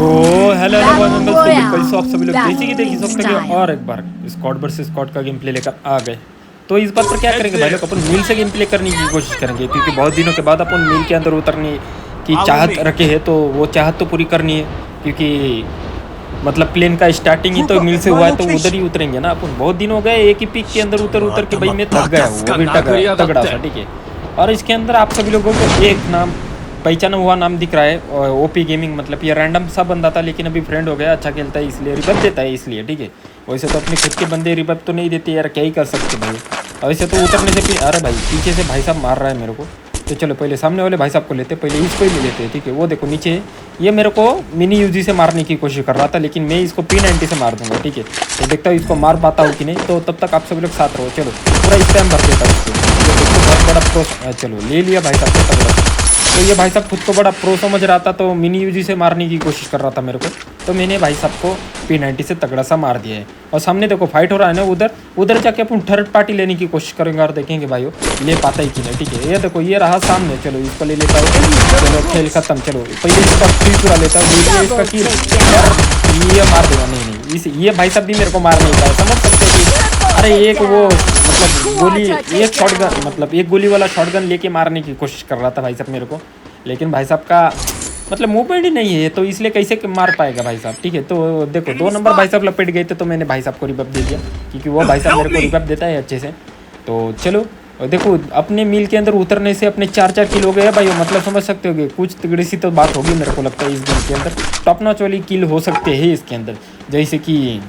तो hello hello boys and girls, तो कैसे हो आप सभी लोग। जैसे कि देख सकते हैं और एक बार स्क्वाड वर्सेस स्क्वाड का गेम प्ले लेकर आ गए। तो इस बार पर क्या करेंगे भाई लोग, अपन मिल से गेम प्ले करने की कोशिश करेंगे, क्योंकि बहुत दिनों के बाद अपन मिल के अंदर उतरने की चाहत रखे है, तो वो चाहत तो पूरी करनी है। क्योंकि मतलब प्लेन का स्टार्टिंग ही तो मिल से हुआ है, तो उधर ही उतरेंगे ना अपन। बहुत दिन हो गए एक ही पिक के अंदर उतर उतर के, भाई मैं थक गया हूँ, वो भी तगड़ा सा, ठीक है। और इसके अंदर आप सभी लोगों को एक नाम पहचाना हुआ नाम दिख रहा है, ओपी गेमिंग। मतलब ये रैंडम सा बंदा था, लेकिन अभी फ्रेंड हो गया, अच्छा खेलता है इसलिए रिबब देता है, इसलिए ठीक है। वैसे तो अपने खुद के बंदे रिबब तो नहीं देते यार, क्या ही कर सकते भाई। वैसे तो उतरने से अरे भाई पीछे से भाई साहब मार रहा है मेरे को। तो चलो पहले सामने वाले भाई साहब को लेते, पहले इसको ही ले लेते हैं, ठीक है। वो देखो नीचे ये मेरे को मिनी यूजी से मारने की कोशिश कर रहा था, लेकिन मैं इसको P90 से मार दूंगा, ठीक है। तो देखता हूँ इसको मार पाता हूँ कि नहीं। तो तब तक आप सभी लोग साथ रहो। चलो पूरा स्पैम भर देता हूँ इसको। ये देखो बहुत बड़ा प्रो, चलो ले लिया भाई साहब को तगड़ा। तो ये भाई साहब खुद को बड़ा प्रो समझ रहा था, तो मिनी यूजी से मारने की कोशिश कर रहा था मेरे को। तो मैंने भाई साहब को P90 से तगड़ा सा मार दिया है। और सामने देखो फाइट हो रहा है ना, उधर उधर जाके अपन थर्ड पार्टी लेने की कोशिश करेंगे और देखेंगे भाई वो ले पाता ही कि नहीं, ठीक है। ये देखो ये रहा सामने, चलो इसको ले लेता हूँ। चलो खेल खत्म। चलो पहले इसका किल चुरा लेता हूँ, इसका किल ये मार देगा। नहीं इस ये भाई साहब भी मेरे को मार नहीं पाया, समझ सकते कि अरे एक वो मतलब गोली, एक शॉटगन, मतलब एक गोली वाला शॉटगन लेके मारने की कोशिश कर रहा था भाई साहब मेरे को। लेकिन भाई साहब का मतलब मूवमेंट ही नहीं है, तो इसलिए कैसे मार पाएगा भाई साहब, ठीक है। तो देखो 2 नंबर भाई साहब लपेट गए थे, तो मैंने भाई साहब को रिबप दे दिया, क्योंकि वो भाई साहब मेरे को रिबप देता है अच्छे से। तो चलो देखो अपने मिल के अंदर उतरने से अपने 4 किल हो गए भाई। मतलब समझ सकते हो कुछ तगड़ी सी तो बात होगी मेरे को लगता है। इस गेम के अंदर टॉप नॉच वाली किल हो सकते हैं इसके अंदर, जैसे कि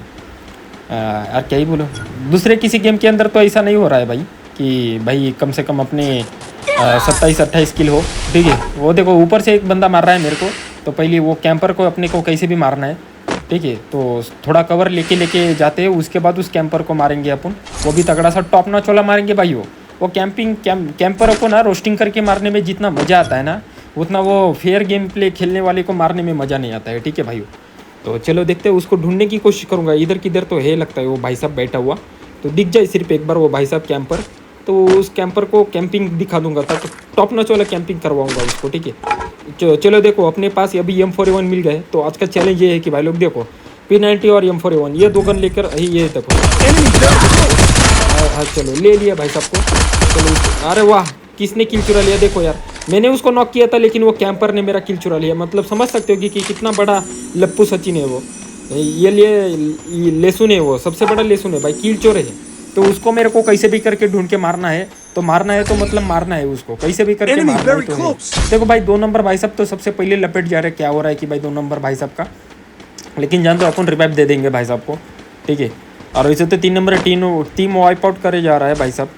यार क्या ही बोलो, दूसरे किसी गेम के अंदर तो ऐसा नहीं हो रहा है भाई, कि भाई कम से कम अपने 27-28 किल हो, ठीक है। वो देखो ऊपर से एक बंदा मार रहा है मेरे को, तो पहले वो कैंपर को अपने को कैसे भी मारना है, ठीक है। तो थोड़ा कवर लेके जाते हैं, उसके बाद उस कैंपर को मारेंगे अपन। वो भी तगड़ा सा टॉप नॉच वाला मारेंगे भाई। वो कैंपर को ना रोस्टिंग करके मारने में जितना मज़ा आता है ना, उतना वो फेयर गेम प्ले खेलने वाले को मारने में मज़ा नहीं आता है, ठीक है भाई। तो चलो देखते हैं, उसको ढूंढने की कोशिश करूँगा। इधर किधर तो है लगता है वो भाई साहब बैठा हुआ, तो दिख जाए सिर्फ एक बार वो भाई साहब कैंपर, तो उस कैंपर को कैंपिंग दिखा दूंगा, तब टॉप नॉच वाला कैंपिंग करवाऊंगा उसको, ठीक है। चलो देखो अपने पास अभी M4A1 मिल गए, तो आज का चैलेंज ये है कि भाई लोग देखो P90 और M4A1 ये 2 गन लेकर ये देखो। हाँ चलो ले लिया भाई साहब को। चलो अरे वाह किसने किल चुरा लिया, देखो यार मैंने उसको नॉक किया था, लेकिन वो कैंपर ने मेरा किल चुरा लिया। मतलब समझ सकते हो कि कितना बड़ा लप्पू सचिन है वो। ये लेसुन है, वो सबसे बड़ा लेसुन है भाई, किल चोर है। तो उसको मेरे को कैसे भी करके ढूंढ के मारना है, तो मतलब मारना है उसको, कैसे भी करके मारना है तो है। देखो भाई 2 नंबर भाई साहब तो सबसे पहले लपेट जा रहे हैं। क्या हो रहा है कि भाई 2 नंबर भाई साहब का, लेकिन जान दो अपन रिवाइव दे देंगे भाई साहब को, ठीक है। और वैसे तो 3 नंबर टीम वाइप आउट करे जा रहा है भाई साहब।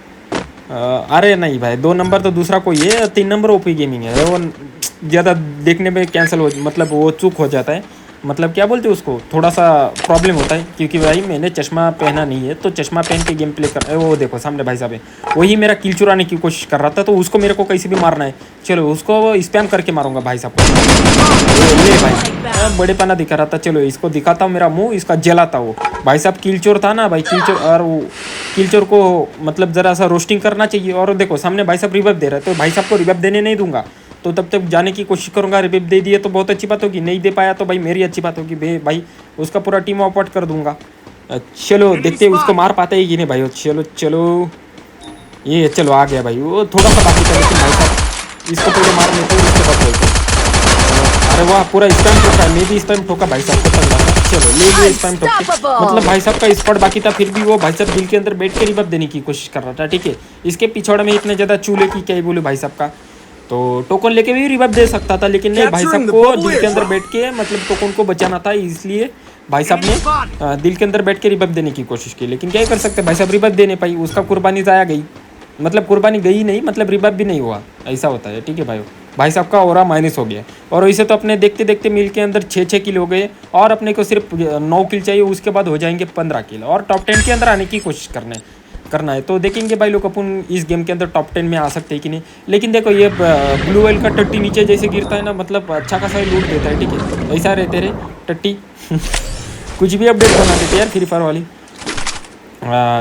अरे नहीं भाई 2 नंबर तो दूसरा कोई है, 3 नंबर ओपी गेमिंग है। वो ज़्यादा देखने में कैंसिल हो, मतलब वो चूक हो जाता है, मतलब क्या बोलते हैं उसको, थोड़ा सा प्रॉब्लम होता है। क्योंकि भाई मैंने चश्मा पहना नहीं है, तो चश्मा पहन के गेम प्ले कर। वो देखो सामने भाई साहब है, वही मेरा किल चुराने की कोशिश कर रहा था, तो उसको मेरे को कैसे भी मारना है। चलो उसको स्पैम करके मारूंगा भाई साहब को। ले भाई बड़े पाना दिखा रहा था, चलो इसको दिखाता हूँ मेरा मुँह, इसका जलाता वो भाई साहब। किल चोर था ना भाई, किल चोर, और वो किल चोर को मतलब ज़रा सा रोस्टिंग करना चाहिए। और देखो सामने भाई साहब रिवाइव दे रहे हैं, तो भाई साहब को रिवाइव देने नहीं दूंगा, तो तब तक जाने की कोशिश करूंगा। रिवाइव दे दिए तो बहुत अच्छी बात होगी, नहीं दे पाया तो भाई मेरी अच्छी बात होगी भाई, उसका पूरा टीम ऑपआउट कर दूंगा। चलो देखते हैं उसको मार पाते हैं कि नहीं भाई। चलो चलो ये चलो आ गया भाई, वो थोड़ा सा बाकी था, लेकिन भाई साहब इसको पहले मार लेते हैं, उसके बाद बोलते। अरे वाह पूरा स्पैम ठोका है, मैं भी स्पैम ठोका भाई साहब को तगड़ा था। चलो ले लिया स्पैम ठोक के। मतलब भाई साहब का स्पॉट बाकी था, फिर भी वो भाई साहब दिल के अंदर बैठ के रिवाइव देने की कोशिश कर रहा था, ठीक है। इसके पिछौड़े में इतने ज़्यादा चूल्हे की क्या ही बोलूँ भाई साहब का, तो टोकन लेके भी रिवाइव दे सकता था, लेकिन नहीं, भाई साहब को दिल के अंदर बैठ के मतलब टोकन को बचाना था, इसलिए भाई साहब ने दिल के अंदर बैठ के रिवाइव देने की कोशिश की। लेकिन क्या कर सकते, भाई साहब रिवाइव दे नहीं पाई, उसका कुर्बानी ज़ाया गई। मतलब कुर्बानी गई नहीं, मतलब रिवाइव भी नहीं हुआ, ऐसा होता है, ठीक है भाई। भाई साहब का ओरा माइनस हो गया। और वैसे तो अपने देखते देखते मिल के अंदर 6 किल हो गए, और अपने को सिर्फ 9 किल चाहिए, उसके बाद हो जाएंगे 15 किल, और टॉप 10 के अंदर आने की कोशिश करना है। तो देखेंगे भाई लोग अपन इस गेम के अंदर टॉप 10 में आ सकते हैं कि नहीं। लेकिन देखो ये ब्लू वेल का टट्टी नीचे जैसे गिरता है ना, मतलब अच्छा खासा लूट देता है, ठीक है। ऐसा रहते रहे टट्टी कुछ भी अपडेट बना देते यार फ्री फायर वाली।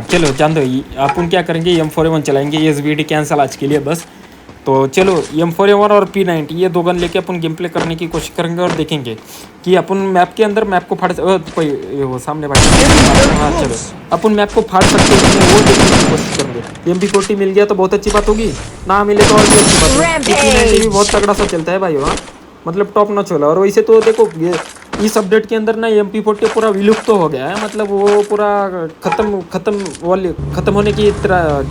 चलो जान दो अपन क्या करेंगे, M4A1 चलाएंगे। ये वीडियो कैंसिल आज के लिए बस। तो चलो M4A1 और P90 ये 2 गन लेके अपन गेम प्ले करने की कोशिश करेंगे और देखेंगे कि अपन मैप के अंदर मैप को फाड़ कोई वो सामने भाई। हाँ चलो अपन मैप को फाड़ सकते हैं वो देखने की कोशिश करेंगे। MP40 मिल गया तो बहुत अच्छी बात होगी, ना मिले तो और भी अच्छी बात है। P90 भी बहुत तगड़ा सा चलता है भाई वहाँ, मतलब टॉप नॉच वाला। और वैसे तो देखो ये इस अपडेट के अंदर ना MP40 पूरा विलुप्त तो हो गया है, मतलब वो पूरा खत्म होने की तरह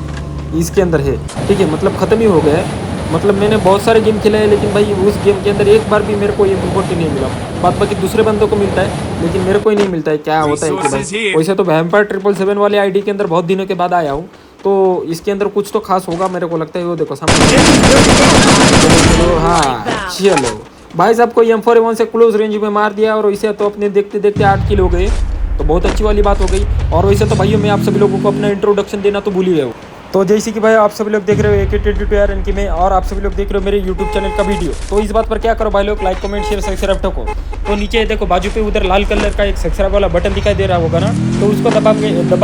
इसके अंदर है, ठीक है, मतलब ख़त्म ही हो गया है। मतलब मैंने बहुत सारे गेम खेले हैं लेकिन भाई उस गेम के अंदर एक बार भी मेरे को MP40 नहीं मिला। बाकी दूसरे बंदों को मिलता है लेकिन मेरे को ही नहीं मिलता है, क्या होता है कि भाई। वैसे तो वैम्पायर 777 वाले आईडी के अंदर बहुत दिनों के बाद आया हूँ, तो इसके अंदर कुछ तो खास होगा मेरे को लगता है। वो देखो सामने, चलो हाँ चलो भाई साहब को M4A1 से क्लोज रेंज में मार दिया और वैसे तो अपने देखते देखते 8 किल हो गए, तो बहुत अच्छी वाली बात हो गई। और वैसे तो भाइयों मैं आप सभी लोगों को अपना इंट्रोडक्शन देना तो भूल ही गए हो। तो जैसे कि भाई आप सभी लोग देख रहे हो AK22 की में, और आप सभी लोग देख रहे हो मेरे यूट्यूब चैनल का वीडियो। तो इस बात पर क्या करो भाई लोग, लाइक कमेंट शेयर सब्सक्राइब ठोको। तो नीचे देखो बाजू पे उधर लाल कलर का एक सब्सक्राइब वाला बटन दिखाई दे रहा होगा ना, तो उसको दबा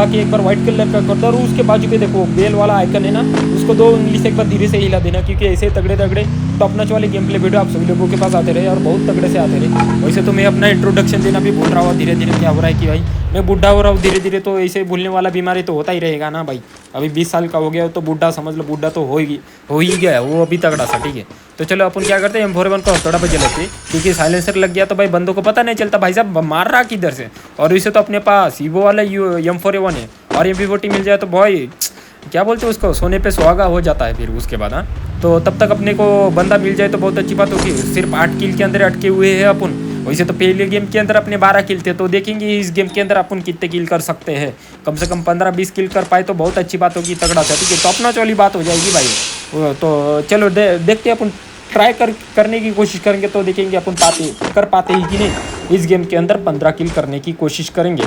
के एक बार व्हाइट कलर का कर दो। और उसके बाजू पे देखो बेल वाला आइकन है ना, उसको 2 उंगली से एक बार धीरे से हिला देना, क्योंकि ऐसे तगड़े तगड़े टॉप नॉच वाले गेम प्ले वीडियो आप सभी लोगों के पास आते रहे और बहुत तगड़े से आते रहे। वैसे तो मैं अपना इंट्रोडक्शन देना भी भूल रहा हूँ धीरे धीरे। क्या हो रहा है कि भाई मैं बूढ़ा हो रहा हूँ धीरे धीरे, तो ऐसे भूलने वाला बीमारी तो होता ही रहेगा ना भाई। अभी 20 साल का हो गया तो बूढ़ा समझ लो, बूढ़ा तो हो ही गया वो अभी तगड़ा सा, ठीक है। तो चलो अपन क्या करते हैं M4A1 को थोड़ा बजे लेते, क्योंकि साइलेंसर लग गया तो भाई बंदों को पता नहीं चलता भाई साहब मार रहा किधर से। और इसे तो अपने पास ईवो वाला M4A1 है और MP40 मिल जाए तो भाई क्या बोलते हैं उसको, सोने पे सुहागा हो जाता है फिर उसके बाद। हाँ तो तब तक अपने को बंदा मिल जाए तो बहुत अच्छी बात होगी। सिर्फ 8 किल के अंदर अटके हुए हैं अपन। वैसे तो पहले गेम के अंदर अपने 12 किल थे, तो देखेंगे इस गेम के अंदर अपन कितने किल कर सकते हैं। कम से कम 15-20 किल कर पाए तो बहुत अच्छी बात होगी, तगड़ा सा, ठीक है, टॉप नॉच वाली बात हो जाएगी भाई। तो चलो देखते हैं अपन ट्राई करने की कोशिश करेंगे, तो देखेंगे अपन कर पाते ही कि नहीं। इस गेम के अंदर 15 किल करने की कोशिश करेंगे।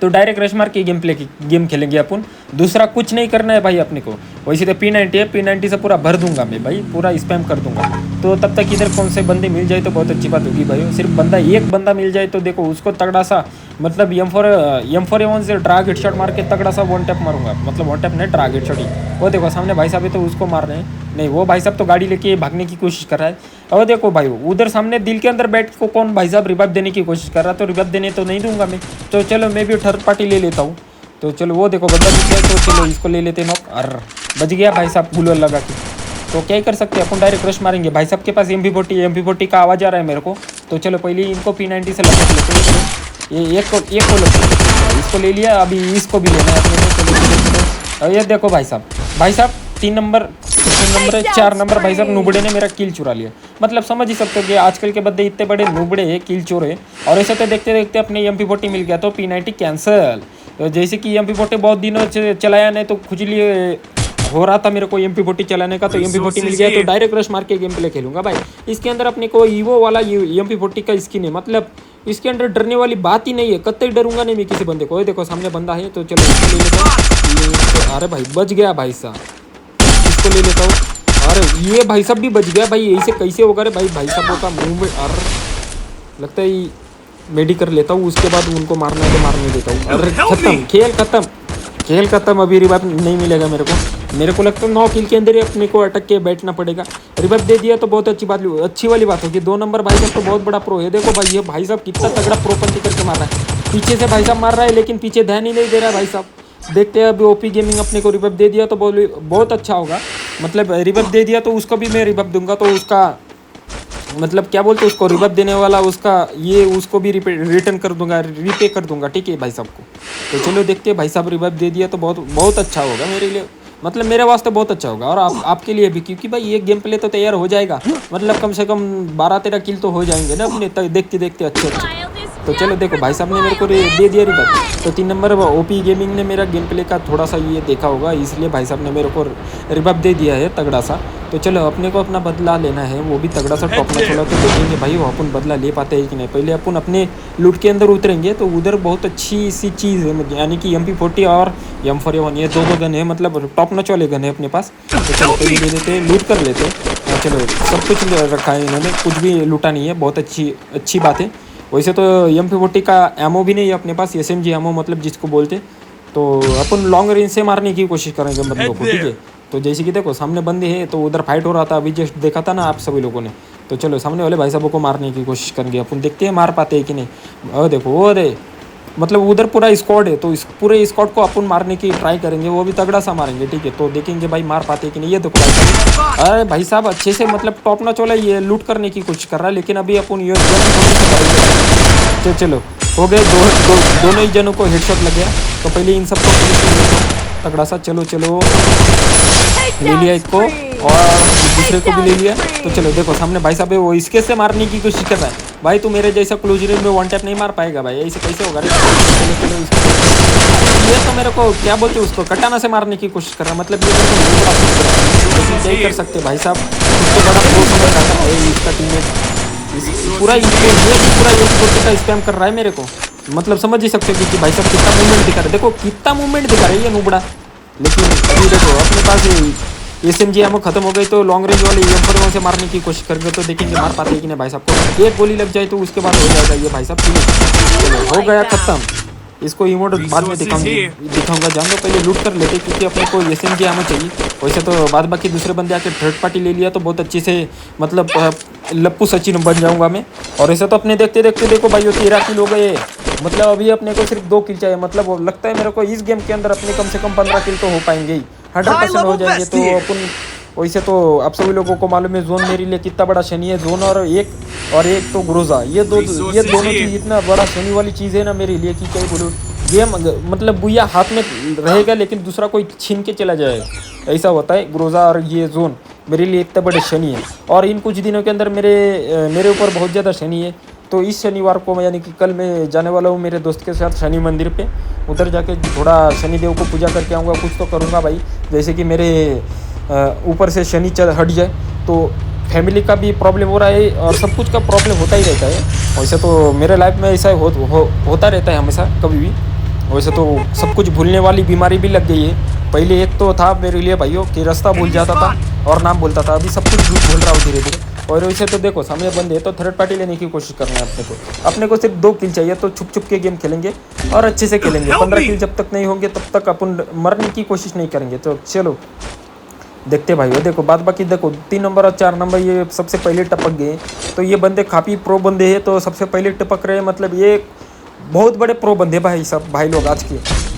तो डायरेक्ट रश मार के गेम खेलेंगे अपन, दूसरा कुछ नहीं करना है भाई अपने को। वैसे तो P90 है, P90 से पूरा भर दूंगा मैं भाई, पूरा स्पैम कर दूंगा। तो तब तक इधर कौन से बंदे मिल जाए तो बहुत अच्छी बात होगी भाई। सिर्फ एक बंदा मिल जाए तो देखो उसको तगड़ा सा, मतलब M4A1 से ड्रैग हेडशॉट मार के तगड़ा सा 1 टैप मारूंगा, मतलब 1 टैप नहीं ड्रैग हेडशॉट ही। वो देखो सामने भाई साहब है तो उसको मार रहे हैं, नहीं वो भाई साहब तो गाड़ी लेके भागने की कोशिश कर रहा है। और देखो भाई उधर सामने दिल के अंदर बैठ को कौन भाई साहब रिवाइव देने की कोशिश कर रहा है, तो रिवाइव देने तो नहीं दूंगा मैं। तो चलो मैं भी थर्ड पार्टी ले लेता हूँ। तो चलो वो देखो बंदा दिख गया, तो चलो इसको ले लेते हैं नॉक। अरे बच गया भाई साहब गुलर लगा के। तो क्या ही कर सकते हैं अपन, डायरेक्ट रश मारेंगे। भाई साहब के पास MP40 का आवाज़ आ रहा है मेरे को। तो चलो पहले इनको P90 से लगा लेते हैं। ये एक को लगता, इसको ले लिया, अभी इसको भी लेना है अपने को। चलो ये देखो भाई साहब 3 नंबर 4 नंबर भाई साहब नुबड़े ने मेरा किल चुरा लिया। मतलब समझ ही सकते हो कि आजकल के बंदे इतने बड़े नुबड़े हैं, किल चोर है। और ऐसे तो देखते देखते अपने MP40 मिल गया तो P90 कैंसिल। तो जैसे कि MP40 बहुत दिनों से चलाया नहीं, तो खुजली हो रहा था मेरे को MP40 चलाने का, तो MP40 मिल गया तो डायरेक्ट रश मार के गेम प्ले खेलूंगा भाई। इसके अंदर अपने को ईवो वाला MP40 का स्किन है, मतलब इसके अंदर डरने वाली बात ही नहीं है, कतई डरूंगा नहीं मैं किसी बंदे को। देखो सामने बंदा है तो चलो इसको ले लेता हूँ। अरे भाई बच गया भाई साहब, इसको ले लेता हूँ। अरे ये भाई साहब भी बच गया भाई, ऐसे कैसे होगा रे भाई साहब का मुंह में। अरे लगता है मेडी कर लेता हूँ, उसके बाद उनको मारना है तो मारने देता हूँ। अरे खेल खत्म, अभी रिवाइव नहीं मिलेगा मेरे को लगता है 9 किल के अंदर ही अपने को अटक के बैठना पड़ेगा। रिवाइव दे दिया तो बहुत अच्छी वाली बात होगी। 2 नंबर भाई साहब तो बहुत बड़ा प्रो है। देखो भाई ये भाई साहब कितना तगड़ा प्रोपंती करके मार रहा है, पीछे से भाई साहब मार रहा है लेकिन पीछे ध्यान ही नहीं दे रहा है भाई साहब। देखते हैं अभी OP गेमिंग अपने को रिवाइव दे दिया तो बहुत अच्छा होगा। मतलब रिवाइव दे दिया तो उसको भी मैं रिवाइव दूंगा, तो उसका मतलब क्या बोलते हैं उसको, रिवाइव देने वाला उसको भी रिटर्न कर दूंगा, रीपे कर दूंगा, ठीक है भाई साहब को। तो चलो देखते हैं भाई साहब रिवाइव दे दिया तो बहुत अच्छा होगा मेरे लिए, मतलब मेरे वास्ते बहुत अच्छा होगा और आपके लिए भी, क्योंकि भाई ये गेम प्ले तो तैयार हो जाएगा। मतलब कम से कम 12-13 किल तो हो जाएंगे ना अपने देखते देखते अच्छे। तो चलो देखो भाई साहब ने मेरे को दे दिया रिवाइव। तो 3 नंबर OP गेमिंग ने मेरा गेम प्ले का थोड़ा सा ये देखा होगा, इसलिए भाई साहब ने मेरे को रिवाइव दे दिया है तगड़ा सा। तो चलो अपने को अपना बदला लेना है, वो भी तगड़ा सा टॉप नॉच वाला। तो देखेंगे भाई वो अपन बदला ले पाते हैं कि नहीं। पहले अपन अपने लूट के अंदर उतरेंगे, तो उधर बहुत अच्छी सी चीज़ है, यानी कि MP40 और M4A1 ये 2 गन है, मतलब टॉप नॉच वाले गन है अपने पास। तो चलो पहले ले लेते हैं, लूट कर लेते हैं। चलो सब कुछ रखा है इन्होंने, कुछ भी लूटा नहीं है, बहुत अच्छी बात है। वैसे तो MP40 का एमओ भी नहीं है अपने पास, SMG एमओ मतलब जिसको बोलते। तो अपन लॉन्ग रेंज से मारने की कोशिश करेंगे बंदों को, ठीक है। तो जैसे कि देखो सामने बंदे हैं, तो उधर फाइट हो रहा था अभी, जस्ट देखा था ना आप सभी लोगों ने। तो चलो सामने वाले भाई साहब को मारने की कोशिश करेंगे अपन, देखते हैं मार पाते हैं कि नहीं। और देखो वो दे, मतलब उधर पूरा स्क्वाड है, तो इस पूरे स्क्वाड को अपन मारने की ट्राई करेंगे, वो भी तगड़ा सा मारेंगे, ठीक है। तो देखेंगे भाई मार पाते हैं कि नहीं। ये देखो भाई साहब, अरे भाई साहब अच्छे से मतलब टॉप नॉच वाला ये लूट करने की कोशिश कर रहा है, लेकिन अभी अपन ये तो चलो हो गए दोनों ही जनों को हेडशॉट लग गया। तो पहले इन सबको तगड़ा सा, चलो चलो ले लिया एक को और दूसरे को भी ले लिया। तो चलो देखो सामने भाई साहब है, वो इसके से मारने की कोशिश कर रहा है। भाई तू मेरे जैसा क्लोज रेंज में वन टैप नहीं मार पाएगा भाई, ऐसे कैसे होगा रे। चलो चलो ये तो मेरे को क्या बोलते उसको कटाना से मारने की कोशिश कर रहा है, मतलब ये क्या ही कर सकते भाई साहब। उसको बड़ा फोर्स में काटा है इसका टीममेट, पूरा एक गोटी का स्पैम कर रहा है मेरे को, मतलब समझ ही सकते हो कि भाई साहब कितना मूवमेंट दिखा रहा है। देखो कितना मूवमेंट दिखा रहा है ये नुबड़ा। लेकिन अभी देखो अपने पास SMG एमो खत्म हो गई, तो लॉन्ग रेंज वाले M4 से मारने की कोशिश करेंगे, तो देखेंगे मार पाते हैं कि नहीं भाई साहब को। एक गोली लग जाए तो उसके बाद हो जाएगा ये भाई साहब, चलो हो गया खत्म। इसको इमोट बाद में दिखाऊंगा, जान दो पहले लूट कर लेते, क्योंकि अपने को SMG एमो चाहिए। वैसे तो बाद बाकी दूसरे बंदे आके थर्ड पार्टी ले लिया तो बहुत अच्छे से, मतलब लप्पू सचिन बन जाऊंगा मैं। और ऐसे तो अपने देखते देखते देखो भाई 13 किल हो गए, मतलब अभी अपने को सिर्फ 2 किल चाहिए। मतलब लगता है मेरे को इस गेम के अंदर अपने कम से कम 15 किल तो हो पाएंगे ही, 100% हो जाएंगे। तो अपन वैसे तो आप सभी लोगों को मालूम है जोन मेरे लिए कितना बड़ा शनि है। जोन और एक तो ग्रोजा, ये दोनों चीज़ इतना बड़ा शनि वाली चीज़ है ना मेरे लिए कि क्या ही बोलूँ। गेम मतलब बुया हाथ में रहेगा लेकिन दूसरा कोई छीन के चला जाएगा, ऐसा होता है। ग्रोजा और ये जोन मेरे लिए इतने बड़े शनि है, और इन कुछ दिनों के अंदर मेरे ऊपर बहुत ज़्यादा शनि है। तो इस शनिवार को यानी कि कल मैं जाने वाला हूँ मेरे दोस्त के साथ शनि मंदिर पे, उधर जाके थोड़ा शनिदेव को पूजा करके आऊँगा। कुछ तो करूँगा भाई, जैसे कि मेरे ऊपर से शनि हट जाए। तो फैमिली का भी प्रॉब्लम हो रहा है और सब कुछ का प्रॉब्लम होता ही रहता है। वैसे तो मेरे लाइफ में ऐसा होता रहता है हमेशा कभी भी। वैसे तो सब कुछ भूलने वाली बीमारी भी लग गई है। पहले एक तो था मेरे लिए भाइयों कि रास्ता भूल जाता था और नाम बोलता था, अभी सब कुछ भूल रहा हूँ धीरे धीरे। और वैसे तो देखो सामने बंदे तो थर्ड पार्टी लेने की कोशिश करना है अपने को सिर्फ 2 किल चाहिए। तो छुप छुप के गेम खेलेंगे और अच्छे से खेलेंगे। 15 किल जब तक नहीं होंगे तब तक अपन मरने की कोशिश नहीं करेंगे। तो चलो देखते भाई, वो देखो बाद बाकी देखो 3 नंबर और 4 नंबर ये सबसे पहले टपक गए। तो ये बंदे काफ़ी प्रो बंदे हैं, तो सबसे पहले टपक रहे हैं। मतलब ये बहुत बड़े प्रो बंदे भाई सब भाई लोग आज के,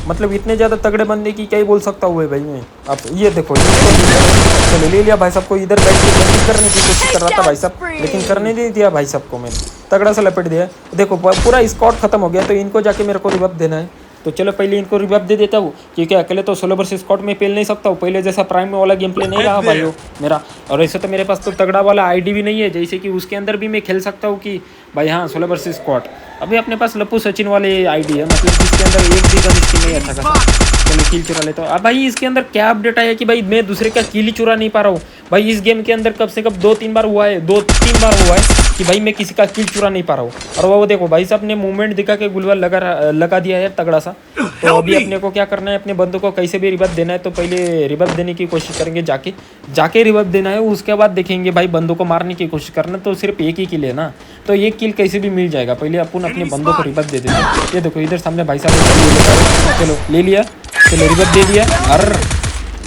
मतलब इतने ज़्यादा तगड़े बंदे की क्या ही बोल सकता हूँ भाई मैं। आप ये देखो चलो ले लिया भाई साहब को, इधर बैठ के बंदी करने की कोशिश कर रहा था भाई साहब, लेकिन करने नहीं दिया भाई साहब को मैंने, तगड़ा सा लपेट दिया। देखो पूरा स्क्वाड खत्म हो गया, तो इनको जाके मेरे को रिवाइव देना है। तो चलो पहले इनको रिवाइव दे देता हूँ, क्योंकि अकेले तो सोलो वर्सेस स्क्वाड में पेल नहीं सकता हूँ। पहले जैसा प्राइम वाला गेम प्ले नहीं रहा भाई मेरा। और ऐसे तो मेरे पास तो तगड़ा वाला आईडी भी नहीं है, जैसे कि उसके अंदर भी मैं खेल सकता हूँ कि भाई हाँ सोलो वर्सेस स्क्वाड। अभी अपने पास लप्पू सचिन वाले आईडी है, मतलब जिसके अंदर एक भी गन स्किन नहीं अच्छा खासा। चलो किल चुरा लेता हूँ। अब भाई इसके अंदर क्या अपडेट आया कि भाई मैं दूसरे का किल ही चुरा नहीं पा रहा हूँ भाई। इस गेम के अंदर कम से कम 2-3 बार हुआ है, 2-3 बार हुआ है कि भाई मैं किसी का किल चुरा नहीं पा रहा हूँ। और वो देखो भाई साहब ने मूवमेंट दिखा के गुलवाल लगा दिया है तगड़ा सा। तो अभी अपने को क्या करना है, अपने बंदों को कैसे भी रिवाइव देना है। तो पहले रिवाइव देने की कोशिश करेंगे, जाके रिवाइव देना है। उसके बाद देखेंगे भाई बंदों को मारने की कोशिश करना। तो सिर्फ एक ही किल है ना, तो एक किल कैसे भी मिल जाएगा। पहले अपन अपने बंदों को रिवाइव दे देते हैं। ये देखो इधर सामने भाई साहब, चलो ले लिया, चलो रिवाइव दे दिया। और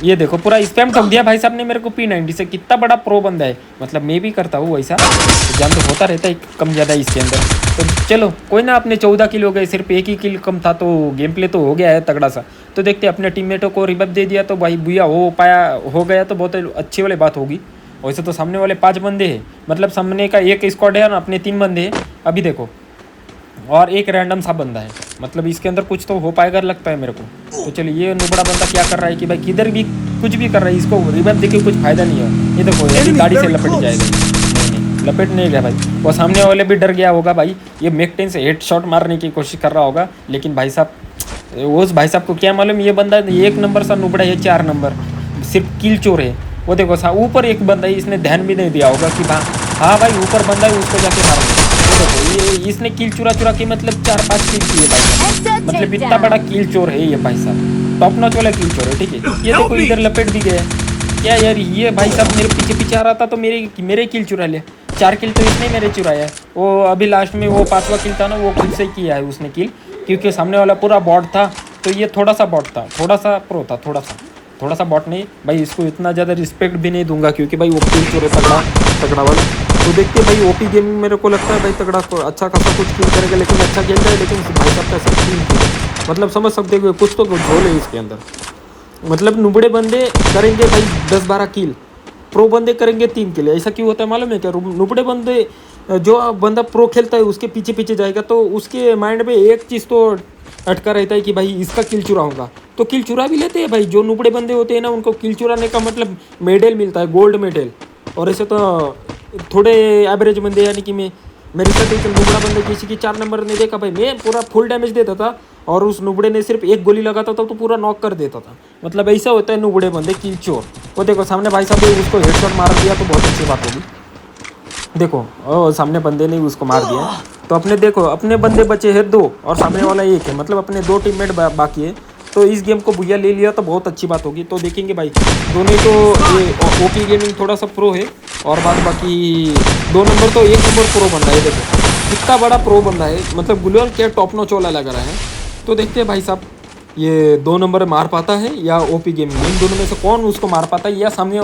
ये देखो पूरा स्पैम ठोक दिया भाई साहब ने मेरे को P90 से। कितना बड़ा प्रो बंदा है, मतलब मैं भी करता हूँ वैसा, तो जान तो होता रहता है कम ज़्यादा इसके अंदर। तो चलो कोई ना, अपने 14 किल हो गए, सिर्फ एक ही किल कम था, तो गेम प्ले तो हो गया है तगड़ा सा। तो देखते अपने टीममेटों को रिवाइव दे दिया तो भाई बुया हो गया तो बहुत अच्छी वाली बात होगी। वैसे तो सामने वाले 5 बंदे हैं, मतलब सामने का एक स्क्वाड है और अपने 3 बंदे हैं अभी देखो, और एक रैंडम सा बंदा है। मतलब इसके अंदर कुछ तो हो पाएगा लगता है मेरे को। तो चलिए ये नुबड़ा बंदा क्या कर रहा है कि भाई किधर भी कुछ भी कर रहा है, इसको रिवाइव देके कुछ फायदा नहीं है। ये देखो ये गाड़ी से लपेट जाएगा, नहीं लपेट नहीं गया भाई। वो सामने वाले भी डर गया होगा भाई, ये मैक-10 से हेड शॉट मारने की कोशिश कर रहा होगा। लेकिन भाई साहब उस भाई साहब को क्या मालूम, ये बंदा 1 नंबर सा नुबड़ा है, 4 नंबर सिर्फ किल चोर है। वो देखो ऊपर एक बंदा है, इसने ध्यान भी नहीं दिया होगा कि हाँ भाई ऊपर बंदा है, उसको जाके मारो। ये इसने किल चुरा के मतलब 4-5 किल किए भाई साहब, मतलब इतना बड़ा किल चोर है ये भाई साहब, टॉप नॉच वाला किल चोर है, ठीक है। ये देखो इधर लपेट भी गया क्या यार, ये भाई साहब मेरे पीछे आ रहा था तो मेरे किल चुरा लिया। 4 किल तो इसने मेरे चुराया। वो अभी लास्ट में वो 5वां किल था ना, वो खुद से किया है उसने किल, क्योंकि सामने वाला पूरा बॉट था। तो ये थोड़ा सा बॉट था, थोड़ा सा प्रो था, थोड़ा सा बॉट नहीं भाई, इसको इतना ज़्यादा रिस्पेक्ट भी नहीं दूंगा क्योंकि भाई वो किल चोर है तगड़ा वाला। तो देखते भाई ओपी गेमिंग मेरे को लगता है भाई तगड़ा अच्छा खासा कुछ किल करेगा, लेकिन अच्छा खेलता है, लेकिन भाई साहब का सिर्फ 3 किल, मतलब समझ सकते हो कुछ तो झोल है इसके अंदर। मतलब नुबड़े बंदे करेंगे भाई 10-12 किल, प्रो बंदे करेंगे 3 किल। ऐसा क्यों होता है मालूम है क्या? नुबड़े बंदे, जो बंदा प्रो खेलता है उसके पीछे पीछे जाएगा तो उसके माइंड में एक चीज़ तो अटका रहता है कि भाई इसका किल चुराऊंगा, तो किल चुरा भी लेते हैं भाई। जो नुबड़े बंदे होते हैं ना उनको किल चुराने का मतलब मेडल मिलता है, गोल्ड मेडल। और ऐसे तो थोड़े एवरेज बंदे, यानी कि मेरे साथ एक नुबड़ा बंदे किसी की 4 नंबर नहीं देखा भाई, मैं पूरा फुल डैमेज देता था और उस नुबड़े ने सिर्फ एक गोली लगाता था तो पूरा नॉक कर देता था। मतलब ऐसा होता है नुबड़े बंदे किल चोर। वो देखो सामने भाई साहब ने उसको हेडशॉट मार दिया तो बहुत अच्छी बात होगी। देखो सामने बंदे ने उसको मार दिया, तो अपने देखो अपने बंदे बचे हैं 2 और सामने वाला 1 है, मतलब अपने 2 टीममेट बाकी है। तो इस गेम को भैया ले लिया तो बहुत अच्छी बात होगी। तो देखेंगे भाई दोनों तो, ये ओपी गेमिंग थोड़ा सा प्रो है और बाद बाकी 2 नंबर तो 1 नंबर प्रो बंदा है। देखो कितना बड़ा प्रो बंदा है, मतलब गुलर क्या टॉप नॉच वाला लग रहा है। तो देखते हैं भाई साहब ये 2 नंबर मार पाता है या ओपी गेमिंग, इन दोनों में से कौन उसको मार पाता है, या सामने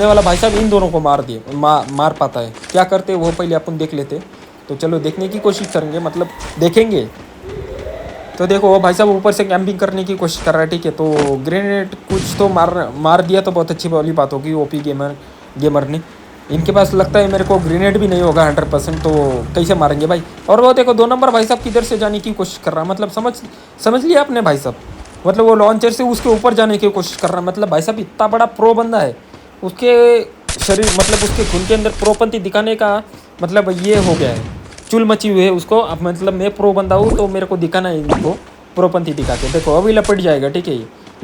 वाला भाई साहब इन दोनों को मार पाता है। क्या करते वो पहले अपन देख लेते। तो चलो देखने की कोशिश करेंगे, मतलब देखेंगे। तो देखो वो भाई साहब ऊपर से कैंपिंग करने की कोशिश कर रहा है, ठीक है। तो ग्रेनेड कुछ तो मार दिया तो बहुत अच्छी वाली बात होगी ओपी गेमर ने। इनके पास लगता है मेरे को ग्रेनेड भी नहीं होगा 100%, तो कैसे मारेंगे भाई। और वो देखो 2 नंबर भाई साहब किधर से जाने की कोशिश कर रहा है, मतलब समझ लिया आपने भाई साहब, मतलब वो लॉन्चर से उसके ऊपर जाने की कोशिश कर रहा है। मतलब भाई साहब इतना बड़ा प्रो बंदा है, उसके शरीर मतलब उसके खून के अंदर प्रोपंथी दिखाने का मतलब ये हो गया है, चुल मची हुई है उसको। अब मतलब मैं प्रो बंदा हूँ तो मेरे को दिखाना है इनको प्रोपंथी दिखा के। देखो अभी लपट जाएगा, ठीक है।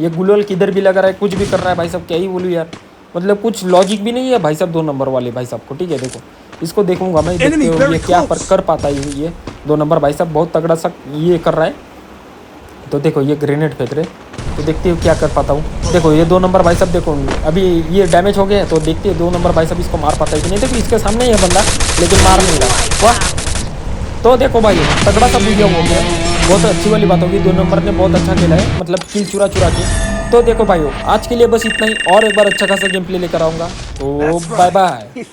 ये गुलोल किधर भी लगा रहा है, कुछ भी कर रहा है भाई साहब, क्या ही बोलूँ यार, मतलब कुछ लॉजिक भी नहीं है भाई साहब 2 नंबर वाले भाई साहब को, ठीक है। देखो इसको देखूंगा मैं, देखते हो ये क्या कर पाता है। ये 2 नंबर भाई साहब बहुत तगड़ा सा ये कर रहा है। तो देखो ये ग्रेनेड फेंक रहे, तो देखते हो क्या कर पाता हूँ। देखो ये 2 नंबर भाई साहब, देखो अभी ये डैमेज हो गया है, तो देखते हैं 2 नंबर भाई साहब इसको मार पाता है कि नहीं। देखो इसके सामने ही है बंदा लेकिन मार नहीं रहा। वाह, तो देखो भाई तगड़ा सा वीडियो हो गया, बहुत अच्छी वाली बात होगी। 2 नंबर ने बहुत अच्छा खेला है, मतलब किल चुरा के। तो देखो भाई आज के लिए बस इतना ही, और एक बार अच्छा खासा गेम प्ले लेकर आऊँगा। तो बाय बाय।